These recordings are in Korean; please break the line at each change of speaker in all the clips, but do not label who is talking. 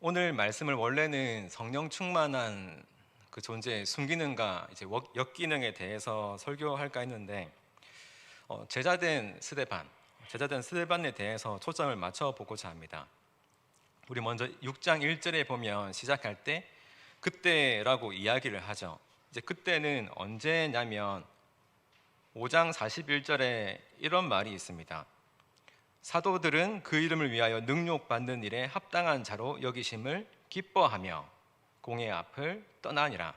오늘 말씀을 원래는 성령 충만한 그 존재의 순기능과 이제 역기능에 대해서 설교할까 했는데 제자된 스데반에 대해서 초점을 맞춰 보고자 합니다. 우리 먼저 6장 1절에 보면 시작할 때 그때라고 이야기를 하죠. 이제 그때는 언제냐면 5장 41절에 이런 말이 있습니다. 사도들은 그 이름을 위하여 능욕받는 일에 합당한 자로 여기심을 기뻐하며 공의 앞을 떠나니라.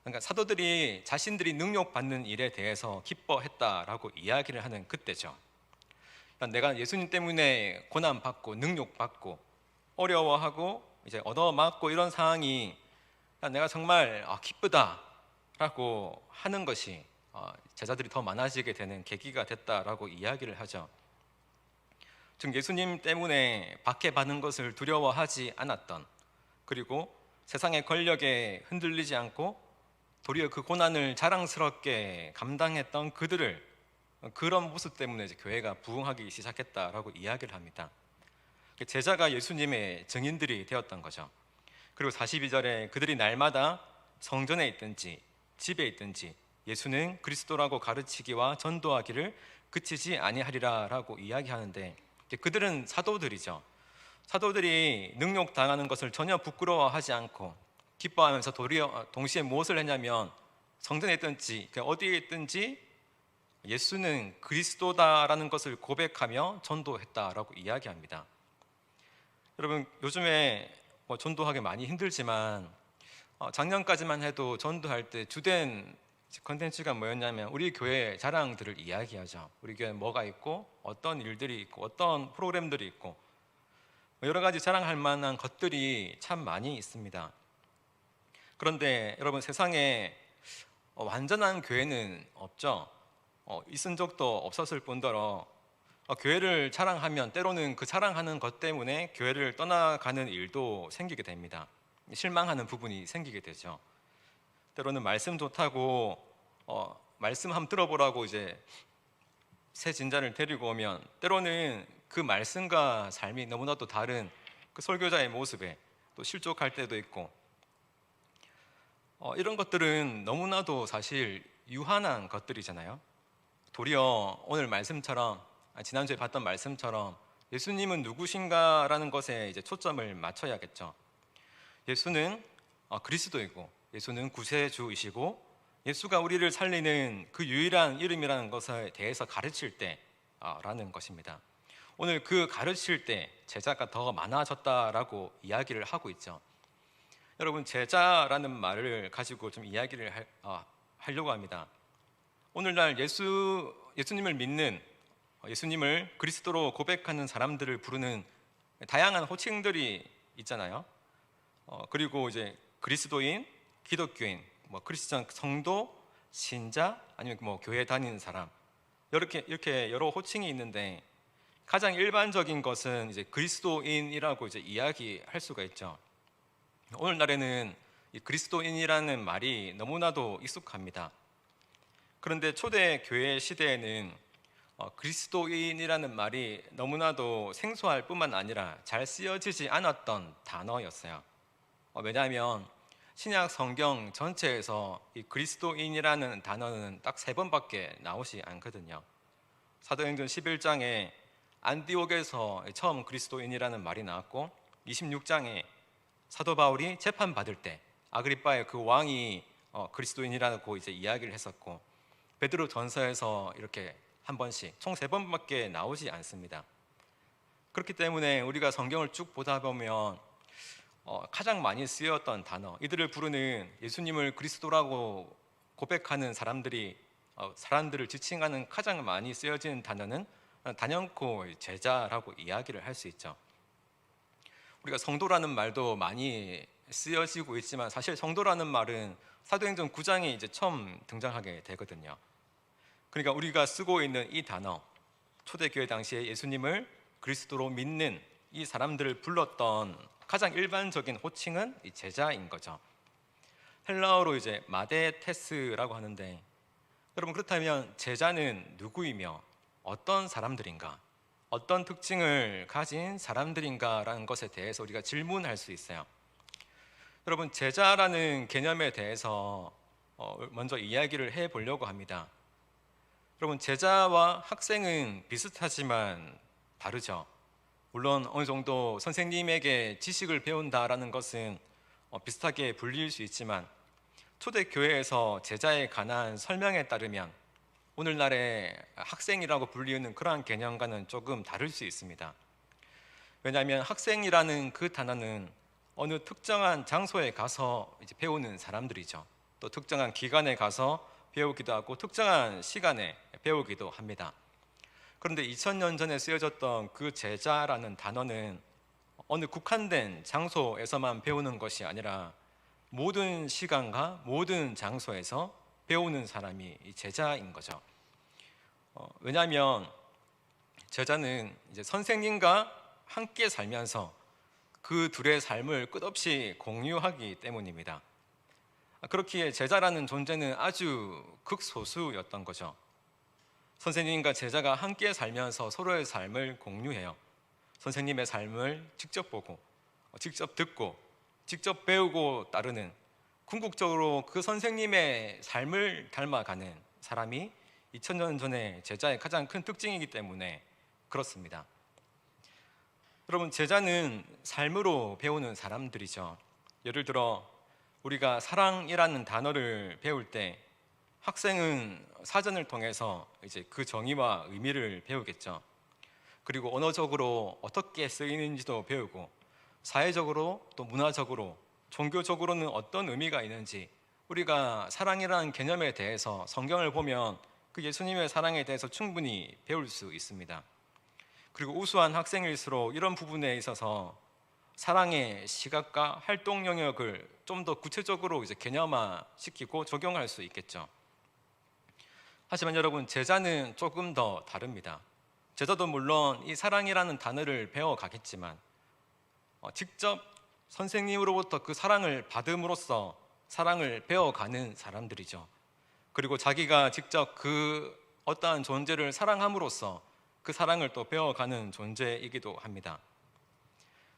그러니까 사도들이 자신들이 능욕받는 일에 대해서 기뻐했다라고 이야기를 하는 그때죠. 그러니까 내가 예수님 때문에 고난받고 능욕받고 어려워하고 이제 얻어맞고 이런 상황이 내가 정말 기쁘다라고 하는 것이 제자들이 더 많아지게 되는 계기가 됐다라고 이야기를 하죠. 즉 예수님 때문에 박해받는 것을 두려워하지 않았던, 그리고 세상의 권력에 흔들리지 않고 도리어 그 고난을 자랑스럽게 감당했던 그들을, 그런 모습 때문에 이제 교회가 부흥하기 시작했다라고 이야기를 합니다. 제자가 예수님의 증인들이 되었던 거죠. 그리고 42절에 그들이 날마다 성전에 있든지 집에 있든지 예수는 그리스도라고 가르치기와 전도하기를 그치지 아니하리라라고 이야기하는데, 그들은 사도들이죠. 사도들이 능욕 당하는 것을 전혀 부끄러워하지 않고 기뻐하면서 도리어 동시에 무엇을 했냐면 성전에 있든지 어디에 있든지 예수는 그리스도다라는 것을 고백하며 전도했다라고 이야기합니다. 여러분, 요즘에 전도하기 많이 힘들지만 작년까지만 해도 전도할 때 주된 컨텐츠가 뭐였냐면 우리 교회 자랑들을 이야기하죠. 우리 교회 뭐가 있고 어떤 일들이 있고 어떤 프로그램들이 있고 여러 가지 자랑할 만한 것들이 참 많이 있습니다. 그런데 여러분, 세상에 완전한 교회는 없죠. 있은 적도 없었을 뿐더러 교회를 자랑하면 때로는 그 자랑하는 것 때문에 교회를 떠나가는 일도 생기게 됩니다. 실망하는 부분이 생기게 되죠. 때로는 말씀 좋다고 말씀 한번 들어보라고 이제 새 진자를 데리고 오면 때로는 그 말씀과 삶이 너무나도 다른 그 설교자의 모습에 또 실족할 때도 있고, 이런 것들은 너무나도 사실 유한한 것들이잖아요. 도리어 오늘 말씀처럼, 지난주에 봤던 말씀처럼 예수님은 누구신가라는 것에 이제 초점을 맞춰야겠죠. 예수는 그리스도이고 예수는 구세주이시고 예수가 우리를 살리는 그 유일한 이름이라는 것에 대해서 가르칠 때라는 것입니다. 오늘 그 가르칠 때 제자가 더 많아졌다라고 이야기를 하고 있죠. 여러분, 제자라는 말을 가지고 좀 이야기를 하려고 합니다. 오늘날 예수님을 믿는, 예수님을 그리스도로 고백하는 사람들을 부르는 다양한 호칭들이 있잖아요. 그리고 이제 그리스도인, 기독교인, 크리스천 성도, 신자, 아니면 교회 다니는 사람, 이렇게 여러 호칭이 있는데 가장 일반적인 것은 이제 그리스도인이라고 이제 이야기할 수가 있죠. 오늘날에는 이 그리스도인이라는 말이 너무나도 익숙합니다. 그런데 초대 교회 시대에는 그리스도인이라는 말이 너무나도 생소할 뿐만 아니라 잘 쓰여지지 않았던 단어였어요. 왜냐하면 신약 성경 전체에서 이 그리스도인이라는 단어는 딱 3번밖에 나오지 않거든요. 사도행전 11장에 안디옥에서 처음 그리스도인이라는 말이 나왔고, 26장에 사도 바울이 재판 받을 때 아그리빠의 그 왕이 그리스도인이라고 이제 이야기를 했었고, 베드로 전서에서 이렇게 한 번씩 총 3번밖에 나오지 않습니다. 그렇기 때문에 우리가 성경을 쭉 보다 보면 가장 많이 쓰였던 단어, 이들을 부르는 예수님을 그리스도라고 고백하는 사람들을 지칭하는 가장 많이 쓰여지는 단어는 단연코 제자라고 이야기를 할 수 있죠. 우리가 성도라는 말도 많이 쓰여지고 있지만 사실 성도라는 말은 사도행전 9장에 이제 처음 등장하게 되거든요. 그러니까 우리가 쓰고 있는 이 단어, 초대교회 당시에 예수님을 그리스도로 믿는 이 사람들을 불렀던 가장 일반적인 호칭은 이 제자인 거죠. 헬라어로 이제 마데테스라고 하는데, 여러분, 그렇다면 제자는 누구이며 어떤 사람들인가? 어떤 특징을 가진 사람들인가라는 것에 대해서 우리가 질문할 수 있어요. 여러분, 제자라는 개념에 대해서 먼저 이야기를 해보려고 합니다. 여러분, 제자와 학생은 비슷하지만 다르죠. 물론 어느 정도 선생님에게 지식을 배운다라는 것은 비슷하게 불릴 수 있지만, 초대교회에서 제자에 관한 설명에 따르면 오늘날의 학생이라고 불리는 그러한 개념과는 조금 다를 수 있습니다. 왜냐하면 학생이라는 그 단어는 어느 특정한 장소에 가서 이제 배우는 사람들이죠. 또 특정한 기간에 가서 배우기도 하고 특정한 시간에 배우기도 합니다. 그런데 2000년 전에 쓰여졌던 그 제자라는 단어는 어느 국한된 장소에서만 배우는 것이 아니라 모든 시간과 모든 장소에서 배우는 사람이 이 제자인 거죠. 왜냐하면 제자는 이제 선생님과 함께 살면서 그 둘의 삶을 끝없이 공유하기 때문입니다. 그렇기에 제자라는 존재는 아주 극소수였던 거죠. 선생님과 제자가 함께 살면서 서로의 삶을 공유해요. 선생님의 삶을 직접 보고, 직접 듣고, 직접 배우고 따르는, 궁극적으로 그 선생님의 삶을 닮아가는 사람이 2000년 전의 제자의 가장 큰 특징이기 때문에 그렇습니다. 여러분, 제자는 삶으로 배우는 사람들이죠. 예를 들어 우리가 사랑이라는 단어를 배울 때 학생은 사전을 통해서 이제 그 정의와 의미를 배우겠죠. 그리고 언어적으로 어떻게 쓰이는지도 배우고, 사회적으로 또 문화적으로 종교적으로는 어떤 의미가 있는지, 우리가 사랑이라는 개념에 대해서 성경을 보면 그 예수님의 사랑에 대해서 충분히 배울 수 있습니다. 그리고 우수한 학생일수록 이런 부분에 있어서 사랑의 시각과 활동 영역을 좀 더 구체적으로 이제 개념화시키고 적용할 수 있겠죠. 하지만 여러분, 제자는 조금 더 다릅니다. 제자도 물론 이 사랑이라는 단어를 배워가겠지만 직접 선생님으로부터 그 사랑을 받음으로써 사랑을 배워가는 사람들이죠. 그리고 자기가 직접 그 어떠한 존재를 사랑함으로써 그 사랑을 또 배워가는 존재이기도 합니다.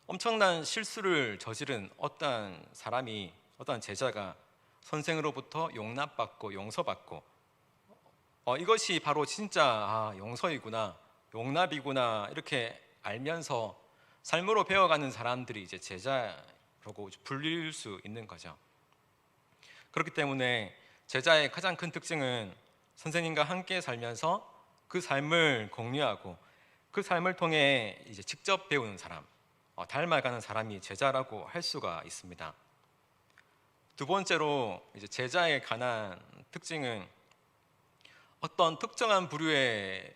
엄청난 실수를 저지른 어떠한 사람이, 어떠한 제자가 선생으로부터 용납받고 용서받고, 이것이 바로 진짜 용서이구나, 용납이구나 이렇게 알면서 삶으로 배워가는 사람들이 이제 제자라고 불릴 수 있는 거죠. 그렇기 때문에 제자의 가장 큰 특징은 선생님과 함께 살면서 그 삶을 공유하고 그 삶을 통해 이제 직접 배우는 사람, 닮아가는 사람이 제자라고 할 수가 있습니다. 두 번째로 이제 제자에 관한 특징은 어떤 특정한 부류의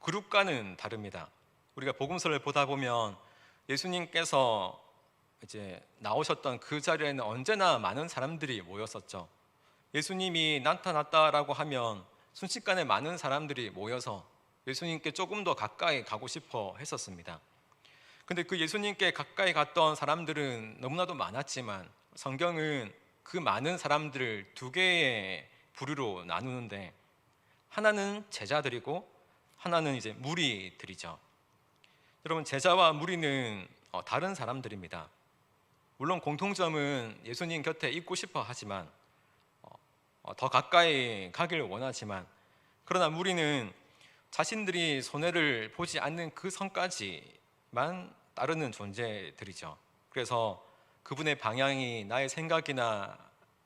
그룹과는 다릅니다. 우리가 복음서를 보다 보면 예수님께서 이제 나오셨던 그 자리에는 언제나 많은 사람들이 모였었죠. 예수님이 나타났다라고 하면 순식간에 많은 사람들이 모여서 예수님께 조금 더 가까이 가고 싶어 했었습니다. 근데 그 예수님께 가까이 갔던 사람들은 너무나도 많았지만 성경은 그 많은 사람들을 두 개의 부류로 나누는데, 하나는 제자들이고 하나는 이제 무리들이죠. 여러분, 제자와 무리는 다른 사람들입니다. 물론 공통점은 예수님 곁에 있고 싶어 하지만, 더 가까이 가길 원하지만, 그러나 무리는 자신들이 손해를 보지 않는 그 선까지만 따르는 존재들이죠. 그래서 그분의 방향이 나의 생각이나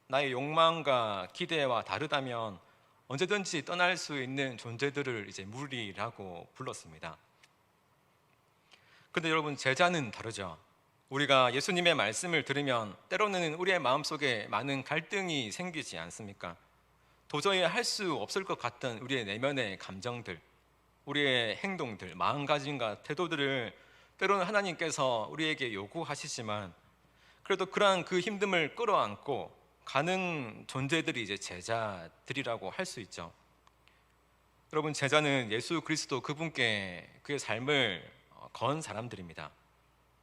나의 욕망과 기대와 다르다면 언제든지 떠날 수 있는 존재들을 이제 무리라고 불렀습니다. 근데 여러분, 제자는 다르죠. 우리가 예수님의 말씀을 들으면 때로는 우리의 마음속에 많은 갈등이 생기지 않습니까? 도저히 할 수 없을 것 같던 우리의 내면의 감정들, 우리의 행동들, 마음가짐과 태도들을 때로는 하나님께서 우리에게 요구하시지만, 그래도 그러한 그 힘듦을 끌어안고 가는 존재들이 이제 제자들이라고 할 수 있죠. 여러분, 제자는 예수 그리스도 그분께 그의 삶을 건 사람들입니다.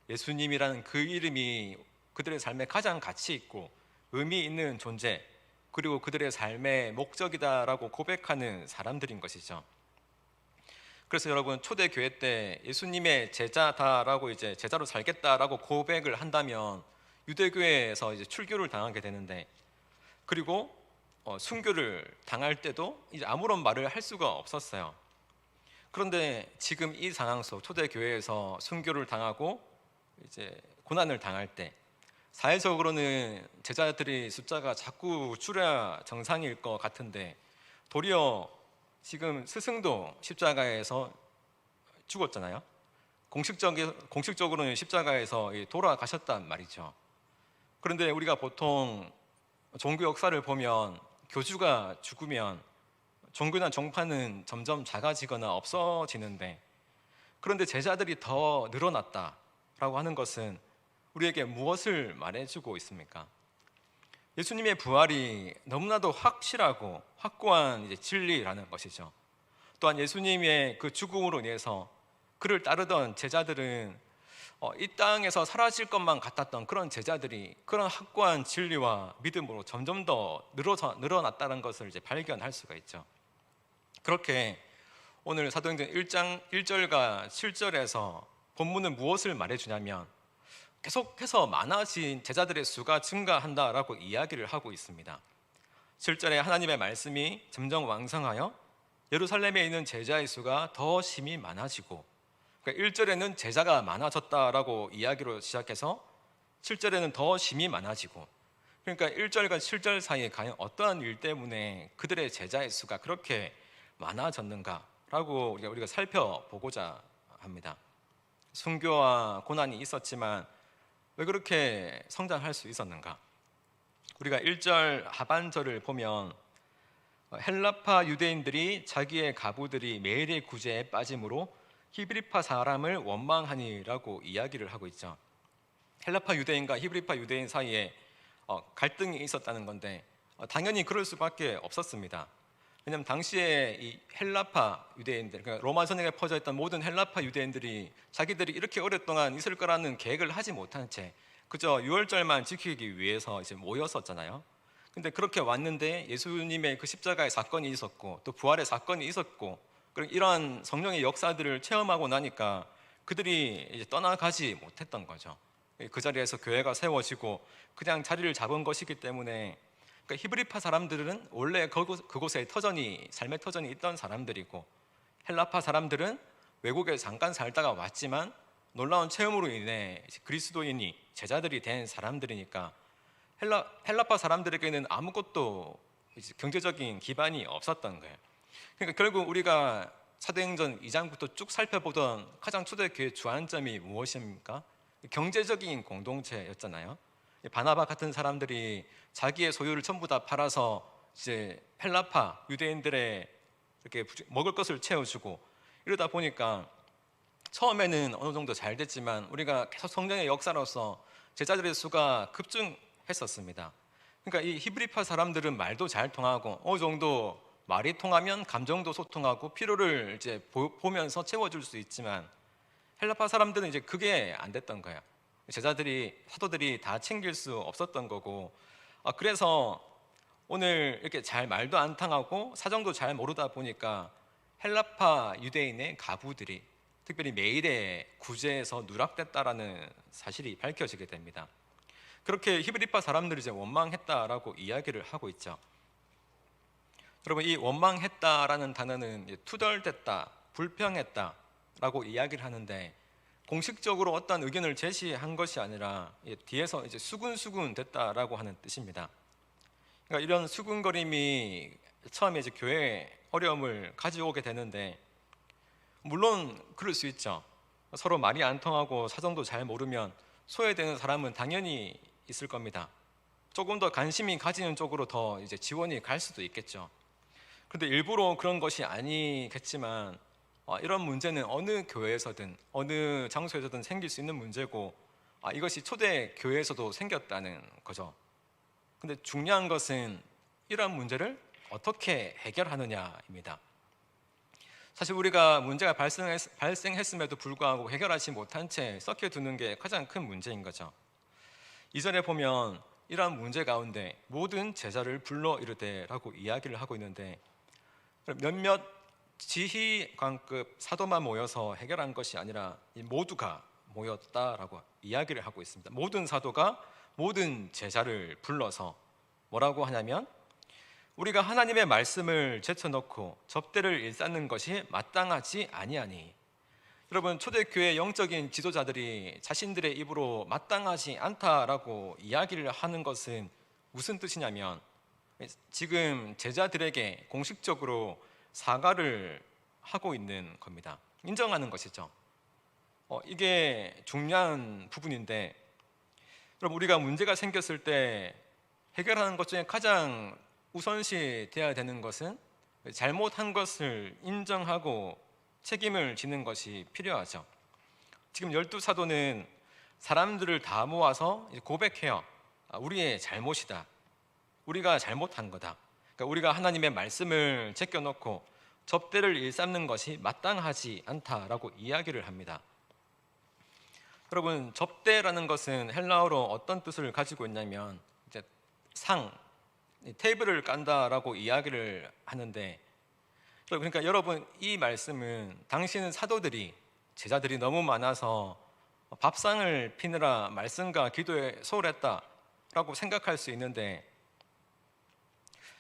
예수님이라는 그 이름이 그들의 삶에 가장 가치 있고 의미 있는 존재, 그리고 그들의 삶의 목적이다라고 고백하는 사람들인 것이죠. 그래서 여러분 초대교회 때 예수님의 제자다라고 이제 제자로 살겠다라고 고백을 한다면 유대교회에서 이제 출교를 당하게 되는데, 그리고 순교를 당할 때도 이제 아무런 말을 할 수가 없었어요. 그런데 지금 이 상황 속 초대교회에서 순교를 당하고 이제 고난을 당할 때 사회적으로는 제자들의 숫자가 자꾸 줄여야 정상일 것 같은데, 도리어 지금 스승도 십자가에서 죽었잖아요. 공식적으로는 십자가에서 돌아가셨단 말이죠. 그런데 우리가 보통 종교 역사를 보면 교주가 죽으면 종교나 종파는 점점 작아지거나 없어지는데, 그런데 제자들이 더 늘어났다라고 하는 것은 우리에게 무엇을 말해주고 있습니까? 예수님의 부활이 너무나도 확실하고 확고한 이제 진리라는 것이죠. 또한 예수님의 그 죽음으로 인해서 그를 따르던 제자들은 이 땅에서 사라질 것만 같았던 그런 제자들이 그런 확고한 진리와 믿음으로 점점 더 늘어났다는 것을 이제 발견할 수가 있죠. 그렇게 오늘 사도행전 1장 1절과 7절에서 본문은 무엇을 말해주냐면 계속해서 많아진 제자들의 수가 증가한다라고 이야기를 하고 있습니다. 7절에 하나님의 말씀이 점점 왕성하여 예루살렘에 있는 제자의 수가 더 심히 많아지고, 그러니까 1절에는 제자가 많아졌다라고 이야기로 시작해서 7절에는 더 심히 많아지고, 그러니까 1절과 7절 사이에 과연 어떠한 일 때문에 그들의 제자의 수가 그렇게 많아졌는가라고 우리가 살펴보고자 합니다. 순교와 고난이 있었지만 왜 그렇게 성장할 수 있었는가? 우리가 1절 하반절을 보면 헬라파 유대인들이 자기의 가부들이 매일의 구제에 빠짐으로 히브리파 사람을 원망하니라고 이야기를 하고 있죠. 헬라파 유대인과 히브리파 유대인 사이에 갈등이 있었다는 건데 당연히 그럴 수밖에 없었습니다. 왜냐하면 당시에 이 헬라파 유대인들, 그러니까 로마 전역에 퍼져 있던 모든 헬라파 유대인들이 자기들이 이렇게 오랫동안 있을 거라는 계획을 하지 못한 채 그저 유월절만 지키기 위해서 이제 모였었잖아요. 근데 그렇게 왔는데 예수님의 그 십자가의 사건이 있었고 또 부활의 사건이 있었고, 그런 이러한 성령의 역사들을 체험하고 나니까 그들이 이제 떠나가지 못했던 거죠. 그 자리에서 교회가 세워지고 그냥 자리를 잡은 것이기 때문에, 그러니까 히브리파 사람들은 원래 그곳에 삶의 터전이 있던 사람들이고, 헬라파 사람들은 외국에 잠깐 살다가 왔지만 놀라운 체험으로 인해 그리스도인이 제자들이 된 사람들이니까 헬라파 사람들에게는 아무것도 경제적인 기반이 없었던 거예요. 그러니까 결국 우리가 사도행전 2장부터 쭉 살펴보던 가장 초대교회 주안점이 무엇입니까? 경제적인 공동체였잖아요. 바나바 같은 사람들이 자기의 소유를 전부 다 팔아서 이제 헬라파 유대인들의 이렇게 먹을 것을 채워주고, 이러다 보니까 처음에는 어느 정도 잘 됐지만 우리가 계속 성령의 역사로서 제자들의 수가 급증했었습니다. 그러니까 이 히브리파 사람들은 말도 잘 통하고 어느 정도 말이 통하면 감정도 소통하고 필요를 이제 보면서 채워줄 수 있지만, 헬라파 사람들은 이제 그게 안 됐던 거예요. 사도들이 다 챙길 수 없었던 거고, 그래서 오늘 이렇게 잘 말도 안 통하고 사정도 잘 모르다 보니까 헬라파 유대인의 가부들이 특별히 매일의 구제에서 누락됐다라는 사실이 밝혀지게 됩니다. 그렇게 히브리파 사람들이 이제 원망했다라고 이야기를 하고 있죠. 여러분, 이 원망했다라는 단어는 투덜댔다, 불평했다라고 이야기를 하는데, 공식적으로 어떤 의견을 제시한 것이 아니라 뒤에서 이제 수군수군 됐다라고 하는 뜻입니다. 그러니까 이런 수군거림이 처음에 이제 교회에 어려움을 가져오게 되는데, 물론 그럴 수 있죠. 서로 말이 안 통하고 사정도 잘 모르면 소외되는 사람은 당연히 있을 겁니다. 조금 더 관심이 가지는 쪽으로 더 이제 지원이 갈 수도 있겠죠. 그런데 일부러 그런 것이 아니겠지만 이런 문제는 어느 교회에서든 어느 장소에서든 생길 수 있는 문제고, 이것이 초대 교회에서도 생겼다는 거죠. 근데 중요한 것은 이런 문제를 어떻게 해결하느냐입니다. 사실 우리가 문제가 발생했음에도 불구하고 해결하지 못한 채 썩혀두는 게 가장 큰 문제인 거죠. 이전에 보면 이러한 문제 가운데 모든 제자를 불러 이르되 라고 이야기를 하고 있는데, 몇몇 지휘관급 사도만 모여서 해결한 것이 아니라 이 모두가 모였다라고 이야기를 하고 있습니다. 모든 사도가 모든 제자를 불러서 뭐라고 하냐면 우리가 하나님의 말씀을 제쳐놓고 접대를 일삼는 것이 마땅하지 아니하니. 여러분, 초대교회 영적인 지도자들이 자신들의 입으로 마땅하지 않다라고 이야기를 하는 것은 무슨 뜻이냐면 지금 제자들에게 공식적으로 사과를 하고 있는 겁니다. 인정하는 것이죠. 이게 중요한 부분인데, 여러분, 우리가 문제가 생겼을 때 해결하는 것 중에 가장 우선시 되어야 되는 것은 잘못한 것을 인정하고 책임을 지는 것이 필요하죠. 지금 12사도는 사람들을 다 모아서 고백해요. 우리의 잘못이다. 우리가 잘못한 거다. 그러니까 우리가 하나님의 말씀을 제껴놓고 접대를 일삼는 것이 마땅하지 않다라고 이야기를 합니다. 여러분, 접대라는 것은 헬라어로 어떤 뜻을 가지고 있냐면 이제 테이블을 깐다라고 이야기를 하는데, 그러니까 여러분, 이 말씀은 당시는 사도들이 제자들이 너무 많아서 밥상을 피느라 말씀과 기도에 소홀했다라고 생각할 수 있는데,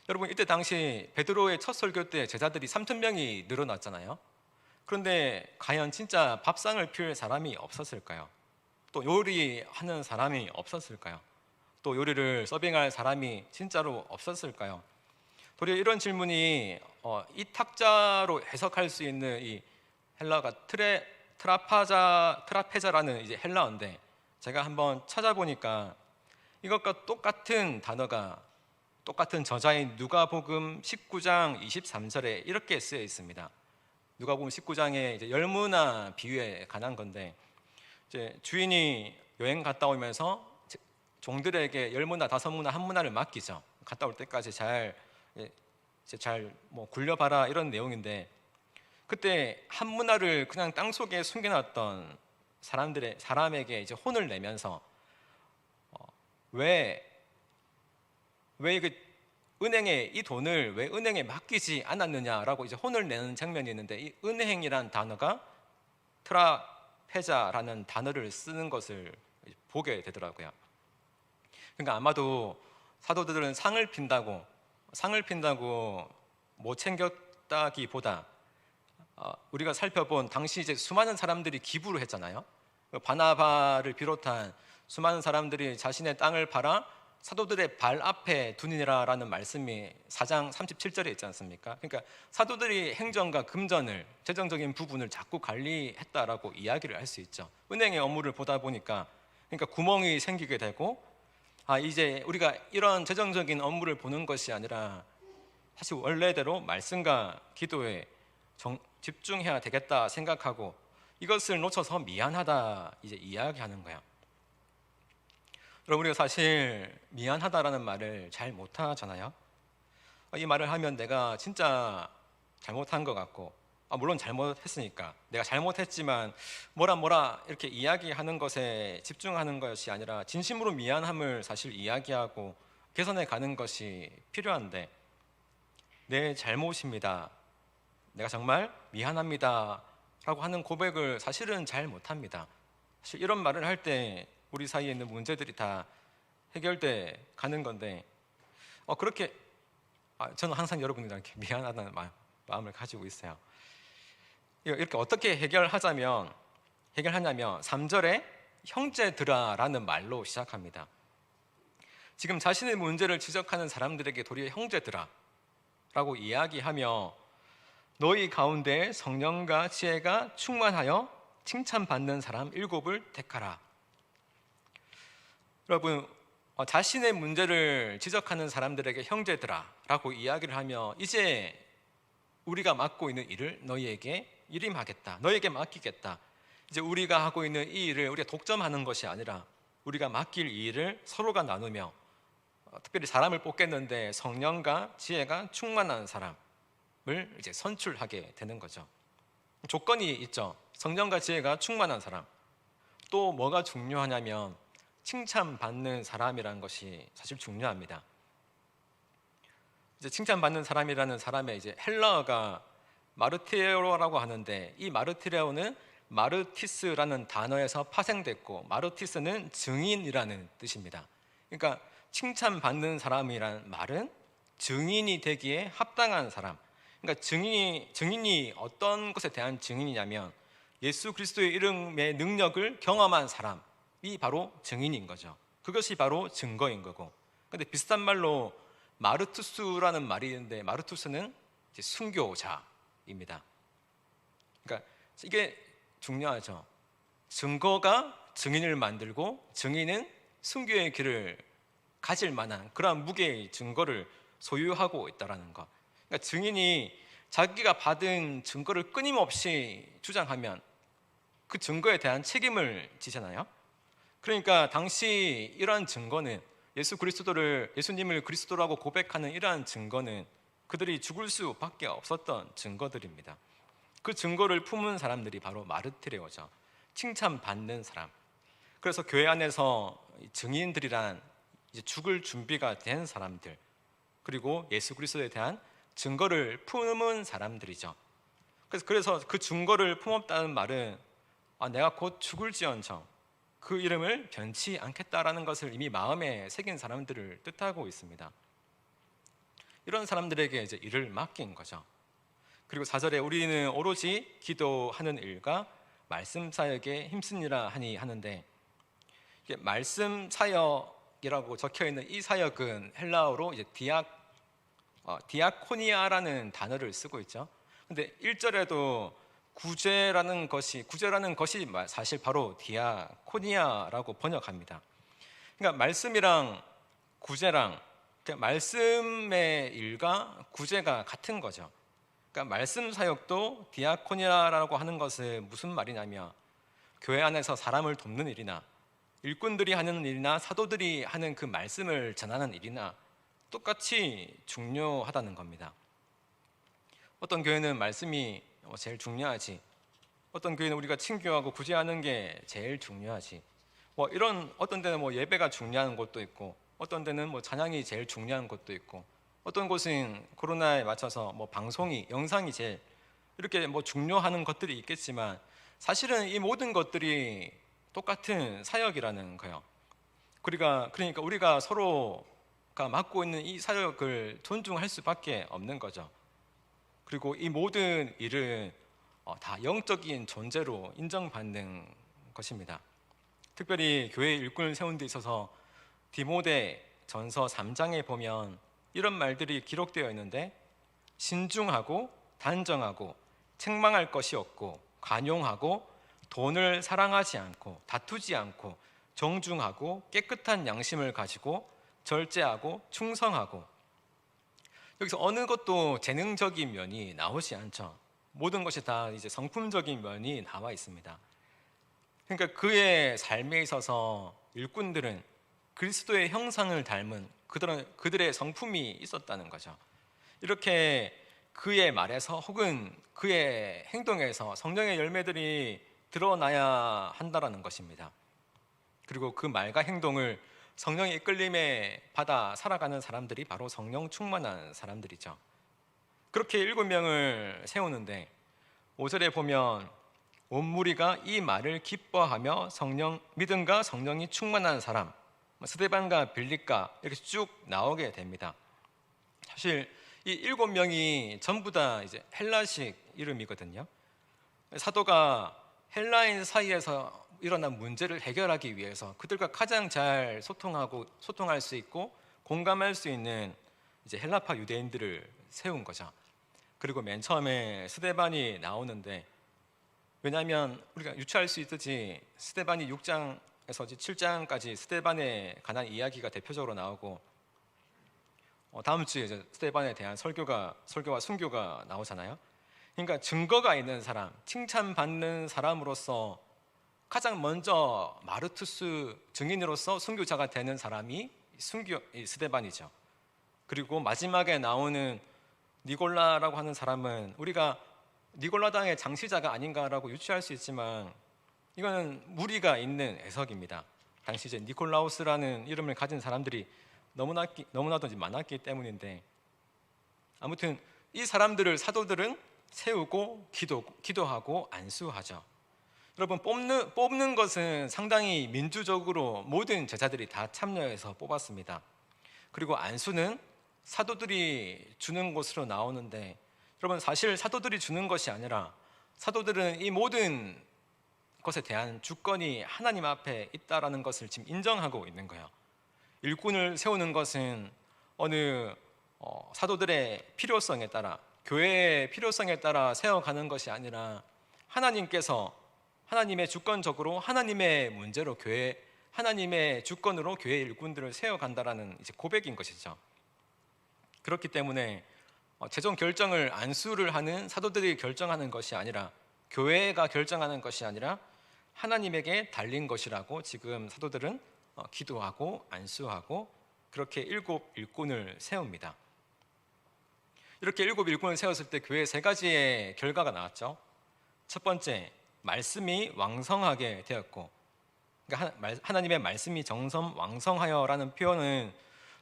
여러분, 이때 당시 베드로의 첫 설교 때 제자들이 3,000명이 늘어났잖아요. 그런데 과연 진짜 밥상을 필 사람이 없었을까요? 또 요리하는 사람이 없었을까요? 또 요리를 서빙할 사람이 진짜로 없었을까요? 도리어 이런 질문이 이 탁자로 해석할 수 있는 이 헬라가 트라페자라는 이제 헬라어인데, 제가 한번 찾아보니까 이것과 똑같은 단어가 똑같은 저자인 누가복음 19장 23절에 이렇게 쓰여 있습니다. 누가복음 19장에 이제 열무나 비유에 관한 건데, 이제 주인이 여행 갔다 오면서 종들에게 열무나 5무나 1무나를 맡기죠. 갔다 올 때까지 잘 굴려봐라, 이런 내용인데, 그때 1무나를 그냥 땅 속에 숨겨놨던 사람에게 이제 혼을 내면서 왜 은행에 이 돈을 왜 은행에 맡기지 않았느냐라고 이제 혼을 내는 장면이 있는데, 이 은행이란 단어가 트라페자라는 단어를 쓰는 것을 보게 되더라고요. 그러니까 아마도 사도들은 상을 핀다고 못 챙겼다기보다 우리가 살펴본 당시 이제 수많은 사람들이 기부를 했잖아요. 바나바를 비롯한 수많은 사람들이 자신의 땅을 팔아 사도들의 발 앞에 두니라라는 말씀이 4장 37절에 있지 않습니까? 그러니까 사도들이 행정과 금전을, 재정적인 부분을 자꾸 관리했다라고 이야기를 할 수 있죠. 은행의 업무를 보다 보니까 그러니까 구멍이 생기게 되고, 이제 우리가 이런 재정적인 업무를 보는 것이 아니라 사실 원래대로 말씀과 기도에 집중해야 되겠다 생각하고 이것을 놓쳐서 미안하다 이제 이야기하는 거야. 여러분, 우리가 사실 미안하다라는 말을 잘 못하잖아요. 이 말을 하면 내가 진짜 잘못한 것 같고, 물론 잘못했으니까 내가 잘못했지만 뭐라 이렇게 이야기하는 것에 집중하는 것이 아니라 진심으로 미안함을 사실 이야기하고 개선해 가는 것이 필요한데, 내 잘못입니다, 내가 정말 미안합니다 라고 하는 고백을 사실은 잘 못합니다. 사실 이런 말을 할 때 우리 사이에 있는 문제들이 다 해결돼 가는 건데, 그렇게 저는 항상 여러분들한테 미안하다는 마음을 가지고 있어요. 이렇게 어떻게 해결하냐면 3절에 형제들아라는 말로 시작합니다. 지금 자신의 문제를 지적하는 사람들에게 도리어 형제들아라고 이야기하며 너희 가운데 성령과 지혜가 충만하여 칭찬받는 사람 7을 택하라. 여러분, 자신의 문제를 지적하는 사람들에게 형제들아라고 이야기를 하며 이제 우리가 맡고 있는 일을 너희에게 일임하겠다, 너희에게 맡기겠다. 이제 우리가 하고 있는 이 일을 우리가 독점하는 것이 아니라 우리가 맡길 이 일을 서로가 나누며, 특별히 사람을 뽑겠는데 성령과 지혜가 충만한 사람을 이제 선출하게 되는 거죠. 조건이 있죠. 성령과 지혜가 충만한 사람. 또 뭐가 중요하냐면 칭찬받는 사람이라는 것이 사실 중요합니다. 이제 칭찬받는 사람이라는 사람의 이제 헬라어가 마르티레오라고 하는데, 이 마르티레오는 마르티스라는 단어에서 파생됐고, 마르티스는 증인이라는 뜻입니다. 그러니까 칭찬받는 사람이라는 말은 증인이 되기에 합당한 사람. 그러니까 증인이 어떤 것에 대한 증인이냐면 예수 그리스도의 이름의 능력을 경험한 사람이 바로 증인인 거죠. 그것이 바로 증거인 거고. 근데 비슷한 말로 마르투스라는 말이 있는데, 마르투스는 이제 순교자입니다. 그러니까 이게 중요하죠. 증거가 증인을 만들고 증인은 순교의 길을 가질 만한 그러한 무게의 증거를 소유하고 있다는 것. 그러니까 증인이 자기가 받은 증거를 끊임없이 주장하면 그 증거에 대한 책임을 지잖아요. 그러니까 당시 이러한 증거는 예수님을 그리스도라고 고백하는 이러한 증거는 그들이 죽을 수밖에 없었던 증거들입니다. 그 증거를 품은 사람들이 바로 마르티레오죠. 칭찬받는 사람. 그래서 교회 안에서 증인들이란 이제 죽을 준비가 된 사람들, 그리고 예수 그리스도에 대한 증거를 품은 사람들이죠. 그래서 그 증거를 품었다는 말은 내가 곧 죽을지언정 그 이름을 변치 않겠다라는 것을 이미 마음에 새긴 사람들을 뜻하고 있습니다. 이런 사람들에게 이제 일을 맡긴 거죠. 그리고 4절에 우리는 오로지 기도하는 일과 말씀 사역에 힘쓰니라 하니 하는데, 이게 말씀 사역이라고 적혀 있는 이 사역은 헬라어로 이제 디아코니아라는 단어를 쓰고 있죠. 근데 1절에도 구제라는 것이 사실 바로 디아코니아라고 번역합니다. 그러니까 말씀이랑 구제랑, 그러니까 말씀의 일과 구제가 같은 거죠. 그러니까 말씀 사역도 디아코니아라고 하는 것은 무슨 말이냐면, 교회 안에서 사람을 돕는 일이나 일꾼들이 하는 일이나 사도들이 하는 그 말씀을 전하는 일이나 똑같이 중요하다는 겁니다. 어떤 교회는 말씀이 제일 중요하지, 어떤 교회는 우리가 친교하고 구제하는 게 제일 중요하지, 이런, 어떤 데는 예배가 중요한 곳도 있고, 어떤 데는 찬양이 제일 중요한 곳도 있고, 어떤 곳은 코로나에 맞춰서 방송이, 영상이 제일 이렇게 중요하는 것들이 있겠지만, 사실은 이 모든 것들이 똑같은 사역이라는 거예요. 그러니까 우리가 서로가 맡고 있는 이 사역을 존중할 수밖에 없는 거죠. 그리고 이 모든 일은 다 영적인 존재로 인정받는 것입니다. 특별히 교회 일꾼을 세운 데 있어서 디모데 전서 3장에 보면 이런 말들이 기록되어 있는데, 신중하고 단정하고 책망할 것이 없고 관용하고 돈을 사랑하지 않고 다투지 않고 정중하고 깨끗한 양심을 가지고 절제하고 충성하고. 여기서 어느 것도 재능적인 면이 나오지 않죠. 모든 것이 다 이제 성품적인 면이 나와 있습니다. 그러니까 그의 삶에 있어서 일꾼들은 그리스도의 형상을 닮은 그들의 성품이 있었다는 거죠. 이렇게 그의 말에서 혹은 그의 행동에서 성령의 열매들이 드러나야 한다라는 것입니다. 그리고 그 말과 행동을 성령의 이끌림에 받아 살아가는 사람들이 바로 성령 충만한 사람들이죠. 그렇게 7명을 세우는데 5절에 보면 온 무리가 이 말을 기뻐하며 믿음과 성령이 충만한 사람, 스데반과 빌립과 이렇게 쭉 나오게 됩니다. 사실 이 7명이 전부 다 이제 헬라식 이름이거든요. 사도가 헬라인 사이에서 일어난 문제를 해결하기 위해서 그들과 가장 잘 소통할 수 있고 공감할 수 있는 이제 헬라파 유대인들을 세운 거죠. 그리고 맨 처음에 스데반이 나오는데, 왜냐하면 우리가 유추할 수 있듯이 스데반이 6장에서 7장까지 스데반에 관한 이야기가 대표적으로 나오고, 다음 주에 이제 스데반에 대한 설교와 순교가 나오잖아요. 그러니까 증거가 있는 사람, 칭찬받는 사람으로서 가장 먼저 마르투스 증인으로서 순교자가 되는 사람이 스데반이죠. 그리고 마지막에 나오는 니골라라고 하는 사람은 우리가 니골라당의 장시자가 아닌가라고 유추할 수 있지만, 이거는 무리가 있는 해석입니다. 당시 이제 니콜라우스라는 이름을 가진 사람들이 너무나도 많았기 때문인데, 아무튼 이 사람들을 사도들은 세우고 기도하고 안수하죠. 여러분, 뽑는 것은 상당히 민주적으로 모든 제자들이 다 참여해서 뽑았습니다. 그리고 안수는 사도들이 주는 것으로 나오는데, 여러분, 사실 사도들이 주는 것이 아니라 사도들은 이 모든 것에 대한 주권이 하나님 앞에 있다라는 것을 지금 인정하고 있는 거예요. 일꾼을 세우는 것은 어느 사도들의 필요성에 따라, 교회의 필요성에 따라 세워가는 것이 아니라 하나님께서 하나님의 주권적으로, 하나님의 문제로 하나님의 주권으로 교회 일꾼들을 세워간다라는 이제 고백인 것이죠. 그렇기 때문에 최종 결정을 안수를 하는 사도들이 결정하는 것이 아니라, 교회가 결정하는 것이 아니라 하나님에게 달린 것이라고 지금 사도들은 기도하고 안수하고 그렇게 7 일꾼을 세웁니다. 이렇게 7 일꾼을 세웠을 때 교회에 3가지의 결과가 나왔죠. 첫 번째, 말씀이 왕성하게 되었고, 그러니까 하나님의 말씀이 정성왕성하여라는 표현은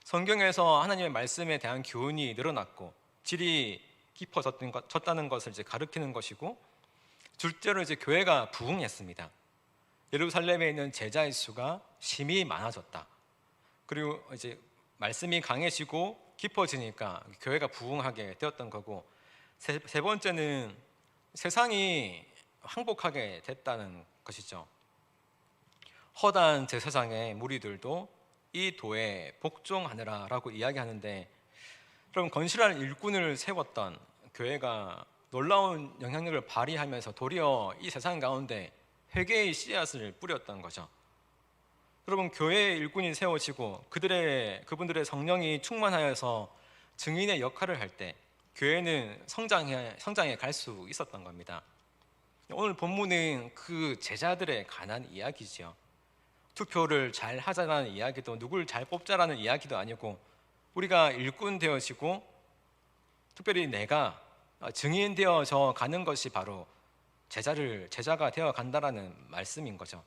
성경에서 하나님의 말씀에 대한 교훈이 늘어났고 질이 깊어졌다는 것을 이제 가리키는 것이고, 둘째로 이제 교회가 부흥했습니다. 예루살렘에 있는 제자의 수가 심히 많아졌다. 그리고 이제 말씀이 강해지고 깊어지니까 교회가 부흥하게 되었던 거고, 세 번째는 세상이 항복하게 됐다는 것이죠. 허다한 제사장의 무리들도 이 도에 복종하느라라고 이야기하는데, 그럼 건실한 일꾼을 세웠던 교회가 놀라운 영향력을 발휘하면서 도리어 이 세상 가운데 회개의 씨앗을 뿌렸던 거죠. 여러분, 교회의 일꾼이 세워지고 그분들의 성령이 충만하여서 증인의 역할을 할 때 교회는 성장해 갈 수 있었던 겁니다. 오늘 본문은 그 제자들에 관한 이야기죠. 투표를 잘 하자라는 이야기도, 누굴 잘 뽑자라는 이야기도 아니고, 우리가 일꾼 되어지고 특별히 내가 증인 되어져 가는 것이 바로 제자가 되어 간다라는 말씀인 거죠.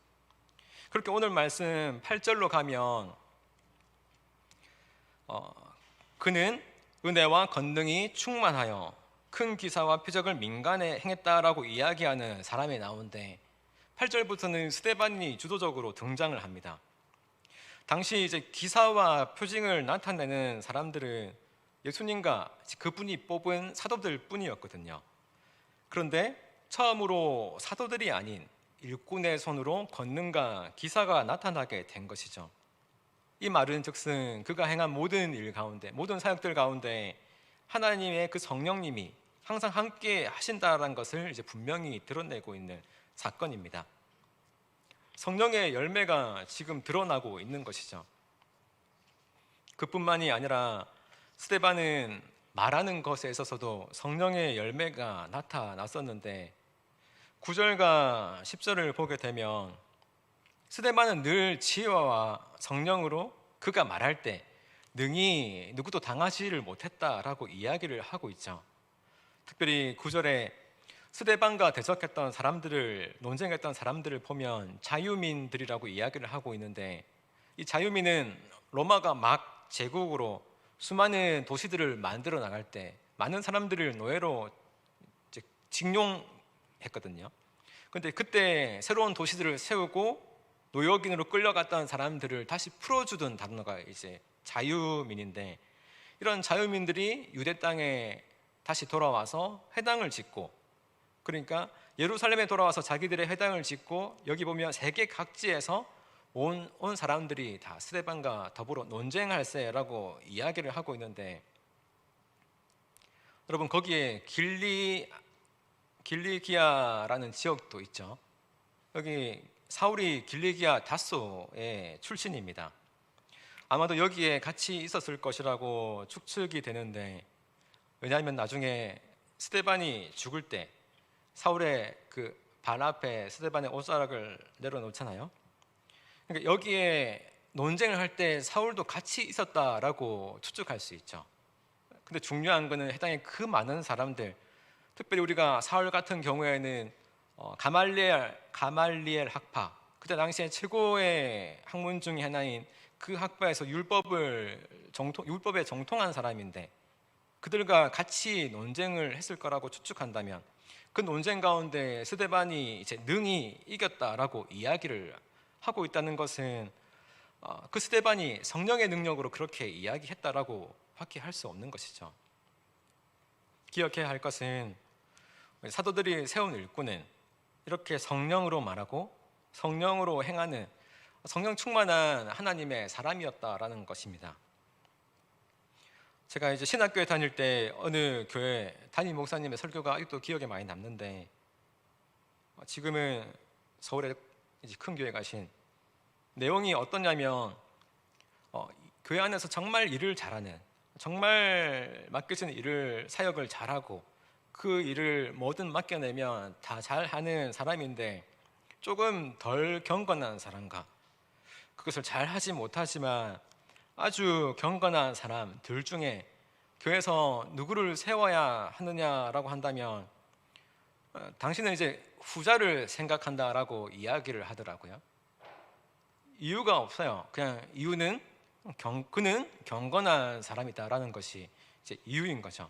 그렇게 오늘 말씀 8절로 가면 그는 은혜와 권능이 충만하여 큰 기사와 표적을 민간에 행했다라고 이야기하는 사람이 나오는데, 8절부터는 스데반이 주도적으로 등장을 합니다. 당시 이제 기사와 표징을 나타내는 사람들은 예수님과 그분이 뽑은 사도들 뿐이었거든요. 그런데 처음으로 사도들이 아닌 일꾼의 손으로 권능과 기사가 나타나게 된 것이죠. 이 말은 즉슨 그가 행한 모든 일 가운데, 모든 사역들 가운데 하나님의 그 성령님이 항상 함께 하신다는 것을 이제 분명히 드러내고 있는 사건입니다. 성령의 열매가 지금 드러나고 있는 것이죠. 그뿐만이 아니라 스데반은 말하는 것에 있어서도 성령의 열매가 나타났었는데, 9절과 10절을 보게 되면 스데반은 늘 지혜와 성령으로 그가 말할 때 능히 누구도 당하지를 못했다라고 이야기를 하고 있죠. 특별히 9절에 스데반과 대적했던 사람들을, 논쟁했던 사람들을 보면 자유민들이라고 이야기를 하고 있는데, 이 자유민은 로마가 막 제국으로 수많은 도시들을 만들어 나갈 때 많은 사람들을 노예로 징용했거든요. 그런데 그때 새로운 도시들을 세우고 노역인으로 끌려갔던 사람들을 다시 풀어주던 단어가 이제 자유민인데, 이런 자유민들이 유대 땅에 다시 돌아와서 회당을 짓고, 그러니까 예루살렘에 돌아와서 자기들의 회당을 짓고, 여기 보면 세계 각지에서 온 사람들이 다 스데반과 더불어 논쟁할세라고 이야기를 하고 있는데, 여러분, 거기에 길리기아라는 지역도 있죠. 여기 사울이 길리기아 다소의 출신입니다. 아마도 여기에 같이 있었을 것이라고 추측이 되는데, 왜냐하면 나중에 스데반이 죽을 때 사울의 그 발 앞에 스데반의 옷자락을 내려놓잖아요. 그러니까 여기에 논쟁을 할 때 사울도 같이 있었다라고 추측할 수 있죠. 근데 중요한 거는 해당의 그 많은 사람들, 특별히 우리가 사울 같은 경우에는 가말리엘 학파, 그때 당시에 최고의 학문 중에 하나인 그 학파에서 율법에 정통한 사람인데, 그들과 같이 논쟁을 했을 거라고 추측한다면 그 논쟁 가운데 스데반이 이제 능히 이겼다라고 이야기를 하고 있다는 것은 그 스데반이 성령의 능력으로 그렇게 이야기했다라고 밖에 할 수 없는 것이죠. 기억해야 할 것은 사도들이 세운 일꾼은 이렇게 성령으로 말하고 성령으로 행하는 성령 충만한 하나님의 사람이었다라는 것입니다. 제가 이제 신학교에 다닐 때 어느 교회 담임 목사님의 설교가 아직도 기억에 많이 남는데, 지금은 서울에 이제 큰 교회 가신, 내용이 어떠냐면 교회 안에서 정말 일을 잘하는, 정말 맡겨진 일을 사역을 잘하고 그 일을 뭐든 맡겨내면 다 잘하는 사람인데 조금 덜 경건한 사람과 그것을 잘하지 못하지만 아주 경건한 사람들 중에 교회에서 누구를 세워야 하느냐라고 한다면 당신은 이제 후자를 생각한다라고 이야기를 하더라고요. 이유가 없어요. 그냥 이유는 그는 경건한 사람이다라는 것이 이제 이유인 거죠.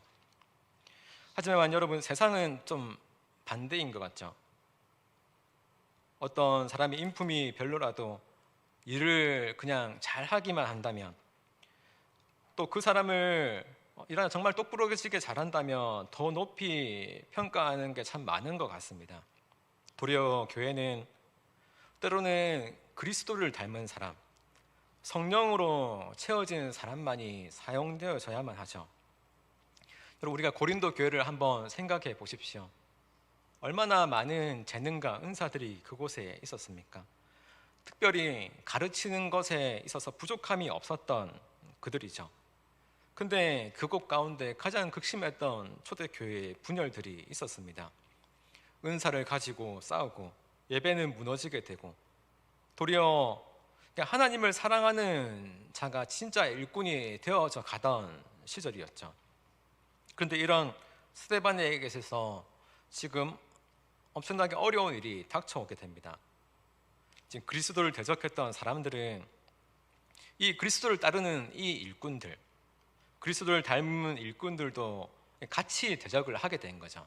하지만 여러분, 세상은 좀 반대인 것 같죠. 어떤 사람이 인품이 별로라도 일을 그냥 잘하기만 한다면, 또 그 사람을 일하는 정말 똑부러지게 잘한다면 더 높이 평가하는 게 참 많은 것 같습니다. 도리어 교회는 때로는 그리스도를 닮은 사람, 성령으로 채워진 사람만이 사용되어져야만 하죠. 여러분, 우리가 고린도 교회를 한번 생각해 보십시오. 얼마나 많은 재능과 은사들이 그곳에 있었습니까? 특별히 가르치는 것에 있어서 부족함이 없었던 그들이죠. 근데 그곳 가운데 가장 극심했던 초대교회의 분열들이 있었습니다. 은사를 가지고 싸우고 예배는 무너지게 되고, 도리어 하나님을 사랑하는 자가 진짜 일꾼이 되어져 가던 시절이었죠. 그런데 이런 스데반에게 있어서 지금 엄청나게 어려운 일이 닥쳐오게 됩니다. 지금 그리스도를 대적했던 사람들은 이 그리스도를 따르는 이 일꾼들, 그리스도를 닮은 일꾼들도 같이 대적을 하게 된 거죠.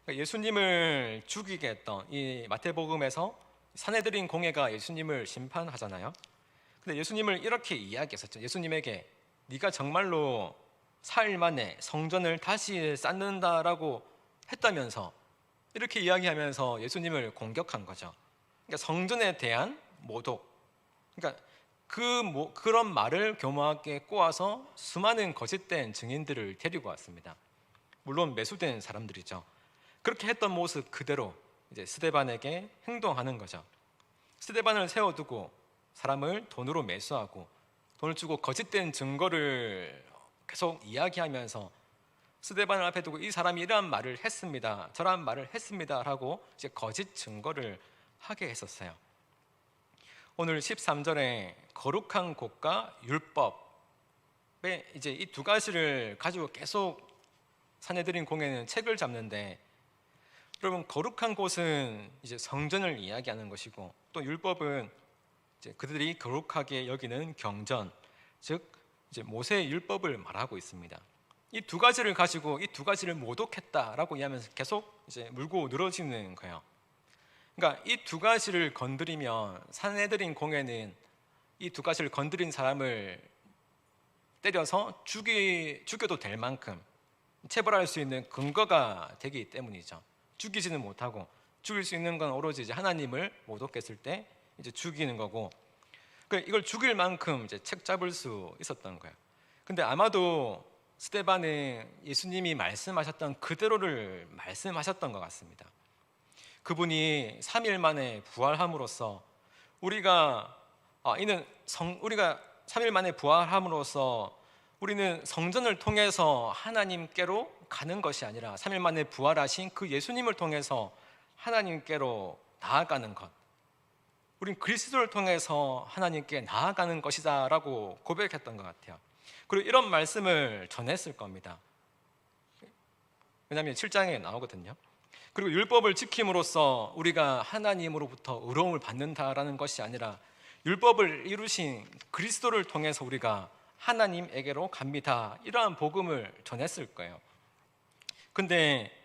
예수님을 죽이게 했던 이 마태복음에서 산헤드린 공회가 예수님을 심판하잖아요. 근데 예수님을 이렇게 이야기했었죠. 예수님에게 네가 정말로 4일 만에 성전을 다시 쌓는다라고 했다면서, 이렇게 이야기하면서 예수님을 공격한 거죠. 그러니까 성전에 대한 모독, 그러니까 그런 말을 교묘하게 꼬아서 수많은 거짓된 증인들을 데리고 왔습니다. 물론 매수된 사람들이죠. 그렇게 했던 모습 그대로 이제 스데반에게 행동하는 거죠. 스데반을 세워두고 사람을 돈으로 매수하고 돈을 주고 거짓된 증거를 계속 이야기하면서 스데반을 앞에 두고 이 사람이 이러한 말을 했습니다, 저러한 말을 했습니다 하고 이제 거짓 증거를 하게 했었어요. 오늘 13절에 거룩한 곳과 율법의 이제 이 두 가지를 가지고 계속 산헤드린 공회는 책을 잡는데, 여러분, 거룩한 곳은 이제 성전을 이야기하는 것이고, 또 율법은 이제 그들이 거룩하게 여기는 경전, 즉 이제 모세의 율법을 말하고 있습니다. 이 두 가지를 가지고 이 두 가지를 모독했다라고 이야기하면서 계속 이제 물고 늘어지는 거예요. 그러니까 이 두 가지를 건드리면 산헤드린 공회는 이 두 가지를 건드린 사람을 때려서 죽여도 될 만큼 체벌할 수 있는 근거가 되기 때문이죠. 죽이지는 못하고, 죽일 수 있는 건 오로지 이제 하나님을 모독했을 때 이제 죽이는 거고, 이걸 죽일 만큼 이제 책 잡을 수 있었던 거예요. 근데 아마도 스데반은 예수님이 말씀하셨던 그대로를 말씀하셨던 것 같습니다. 그분이 3일 만에 부활함으로써 우리가 3일 만에 부활함으로써 우리는 성전을 통해서 하나님께로 가는 것이 아니라 3일 만에 부활하신 그 예수님을 통해서 하나님께로 나아가는 것, 우린 그리스도를 통해서 하나님께 나아가는 것이다 라고 고백했던 것 같아요. 그리고 이런 말씀을 전했을 겁니다. 왜냐하면 7장에 나오거든요. 그리고 율법을 지킴으로써 우리가 하나님으로부터 의로움을 받는다라는 것이 아니라 율법을 이루신 그리스도를 통해서 우리가 하나님에게로 갑니다. 이러한 복음을 전했을 거예요. 근데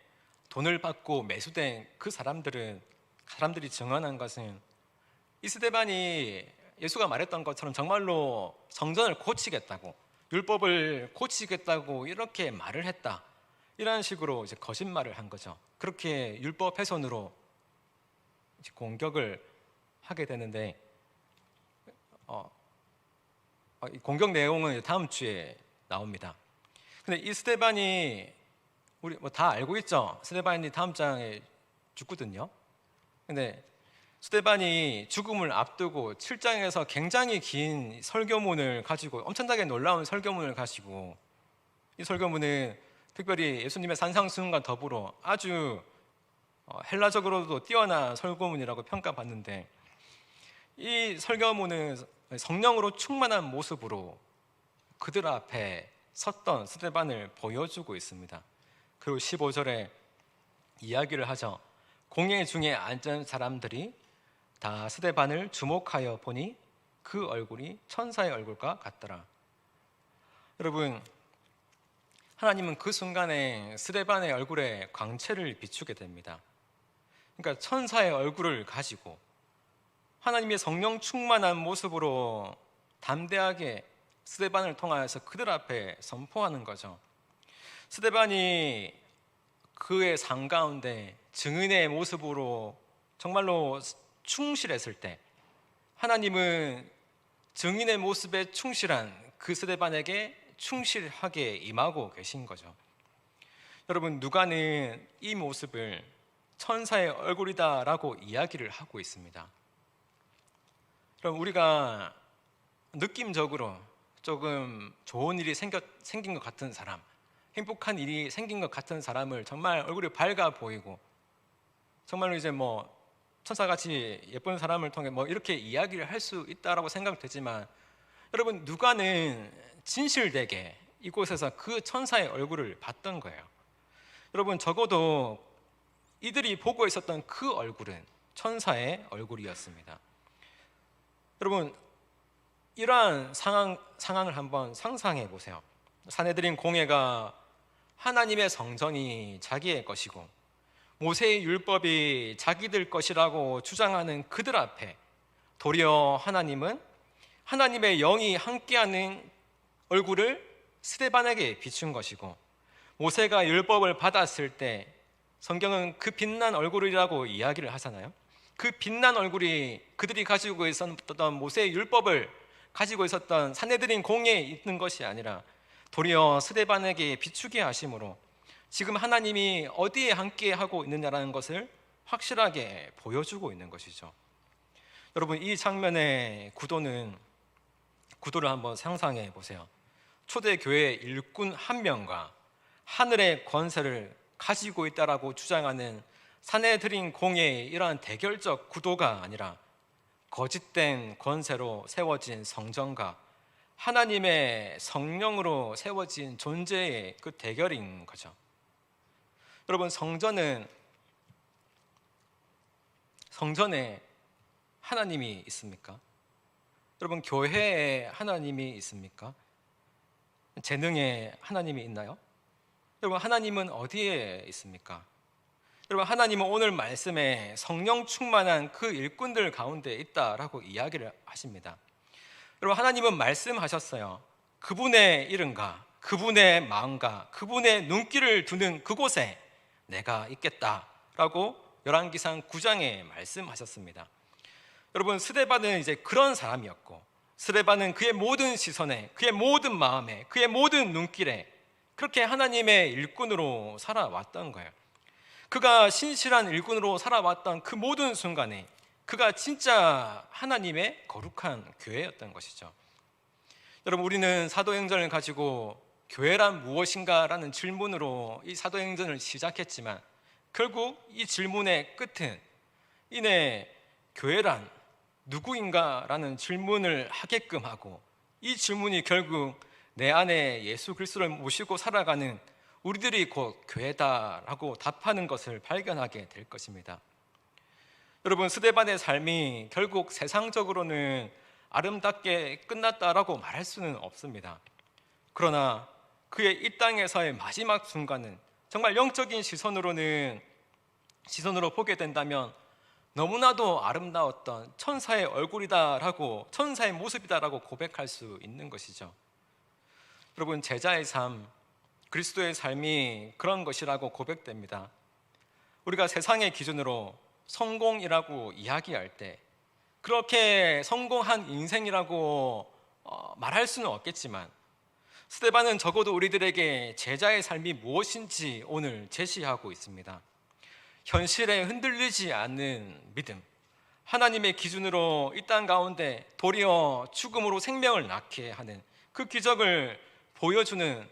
돈을 받고 매수된 그 사람들이 증언한 것은 이 스데반이 예수가 말했던 것처럼 정말로 성전을 고치겠다고, 율법을 고치겠다고 이렇게 말을 했다. 이런 식으로 이제 거짓말을 한 거죠. 그렇게 율법 훼손으로 이제 공격을 하게 되는데, 이 공격 내용은 다음 주에 나옵니다. 근데 이 스데반이 우리 뭐 다 알고 있죠. 스데반이 다음 장에 죽거든요. 근데 스데반이 죽음을 앞두고 7장에서 굉장히 긴 설교문을 가지고, 엄청나게 놀라운 설교문을 가지고, 이 설교문은 특별히 예수님의 산상수훈과 더불어 아주 헬라적으로도 뛰어난 설교문이라고 평가받는데, 이 설교문은 성령으로 충만한 모습으로 그들 앞에 섰던 스데반을 보여주고 있습니다. 그리고 15절에 이야기를 하죠. 공회 중에 앉은 사람들이 다 스데반을 주목하여 보니 그 얼굴이 천사의 얼굴과 같더라. 여러분, 하나님은 그 순간에 스데반의 얼굴에 광채를 비추게 됩니다. 그러니까 천사의 얼굴을 가지고 하나님의 성령 충만한 모습으로 담대하게 스데반을 통하여서 그들 앞에 선포하는 거죠. 스데반이 그의 삶 가운데 증인의 모습으로 정말로 충실했을 때, 하나님은 증인의 모습에 충실한 그 스데반에게 충실하게 임하고 계신 거죠. 여러분, 누가는 이 모습을 천사의 얼굴이다라고 이야기를 하고 있습니다. 그럼 우리가 느낌적으로 조금 좋은 일이 생긴 것 같은 사람, 행복한 일이 생긴 것 같은 사람을 정말 얼굴이 밝아 보이고, 정말로 이제 뭐 천사같이 예쁜 사람을 통해 뭐 이렇게 이야기를 할 수 있다라고 생각되지만, 여러분, 누가는 진실되게 이곳에서 그 천사의 얼굴을 봤던 거예요. 여러분, 적어도 이들이 보고 있었던 그 얼굴은 천사의 얼굴이었습니다. 여러분, 이러한 상황을 한번 상상해 보세요. 산헤드린 공회가 하나님의 성전이 자기의 것이고 모세의 율법이 자기들 것이라고 주장하는 그들 앞에 도리어 하나님은 하나님의 영이 함께하는 얼굴을 스데반에게 비춘 것이고, 모세가 율법을 받았을 때 성경은 그 빛난 얼굴이라고 이야기를 하잖아요. 그 빛난 얼굴이 그들이 가지고 있었던 모세의 율법을 가지고 있었던 산헤드린 공회에 있는 것이 아니라 도리어 스데반에게 비추게 하심으로 지금 하나님이 어디에 함께 하고 있느냐라는 것을 확실하게 보여주고 있는 것이죠. 여러분, 이 장면의 구도를 한번 상상해 보세요. 초대교회 일꾼 한 명과 하늘의 권세를 가지고 있다라고 주장하는 산헤드린 공회의 이러한 대결적 구도가 아니라 거짓된 권세로 세워진 성전과 하나님의 성령으로 세워진 존재의 그 대결인 거죠. 여러분, 성전에 하나님이 있습니까? 여러분, 교회에 하나님이 있습니까? 재능에 하나님이 있나요? 여러분, 하나님은 어디에 있습니까? 여러분, 하나님은 오늘 말씀에 성령 충만한 그 일꾼들 가운데 있다라고 이야기를 하십니다. 여러분, 하나님은 말씀하셨어요. 그분의 이름과 그분의 마음과 그분의 눈길을 두는 그곳에 내가 있겠다라고 열왕기상 9장에 말씀하셨습니다. 여러분, 스데반은 이제 그런 사람이었고, 스데반은 그의 모든 시선에, 그의 모든 마음에, 그의 모든 눈길에 그렇게 하나님의 일꾼으로 살아왔던 거예요. 그가 신실한 일꾼으로 살아왔던 그 모든 순간에 그가 진짜 하나님의 거룩한 교회였던 것이죠. 여러분, 우리는 사도행전을 가지고 교회란 무엇인가라는 질문으로 이 사도행전을 시작했지만, 결국 이 질문의 끝은 이내 교회란 누구인가라는 질문을 하게끔 하고, 이 질문이 결국 내 안에 예수 그리스도를 모시고 살아가는 우리들이 곧 교회다라고 답하는 것을 발견하게 될 것입니다. 여러분, 스데반의 삶이 결국 세상적으로는 아름답게 끝났다라고 말할 수는 없습니다. 그러나 그의 이 땅에서의 마지막 순간은 정말 영적인 시선으로 보게 된다면 너무나도 아름다웠던 천사의 얼굴이다라고, 천사의 모습이다라고 고백할 수 있는 것이죠. 여러분, 제자의 삶, 그리스도의 삶이 그런 것이라고 고백됩니다. 우리가 세상의 기준으로 성공이라고 이야기할 때 그렇게 성공한 인생이라고 말할 수는 없겠지만, 스데반은 적어도 우리들에게 제자의 삶이 무엇인지 오늘 제시하고 있습니다. 현실에 흔들리지 않는 믿음, 하나님의 기준으로 이 땅 가운데 도리어 죽음으로 생명을 낳게 하는 그 기적을 보여주는,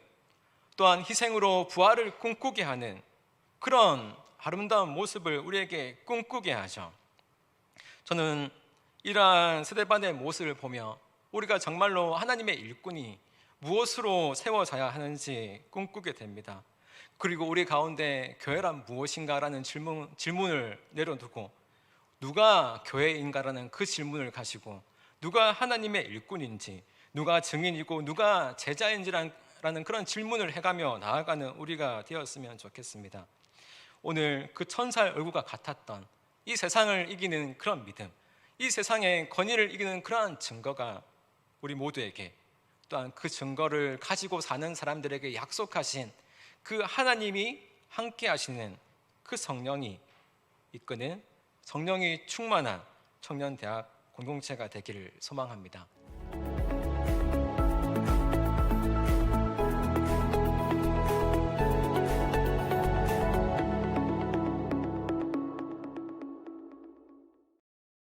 또한 희생으로 부활을 꿈꾸게 하는 그런 아름다운 모습을 우리에게 꿈꾸게 하죠. 저는 이러한 스데반의 모습을 보며 우리가 정말로 하나님의 일꾼이 무엇으로 세워져야 하는지 꿈꾸게 됩니다. 그리고 우리 가운데 교회란 무엇인가라는 질문을 내려두고, 누가 교회인가라는 그 질문을 가지고 누가 하나님의 일꾼인지, 누가 증인이고 누가 제자인지라는 그런 질문을 해가며 나아가는 우리가 되었으면 좋겠습니다. 오늘 그 천사의 얼굴과 같았던 이 세상을 이기는 그런 믿음, 이 세상의 권위를 이기는 그러한 증거가 우리 모두에게, 또한 그 증거를 가지고 사는 사람들에게 약속하신 그 하나님이 함께 하시는 그 성령이 이끄는, 성령이 충만한 청년대학 공동체가 되기를 소망합니다.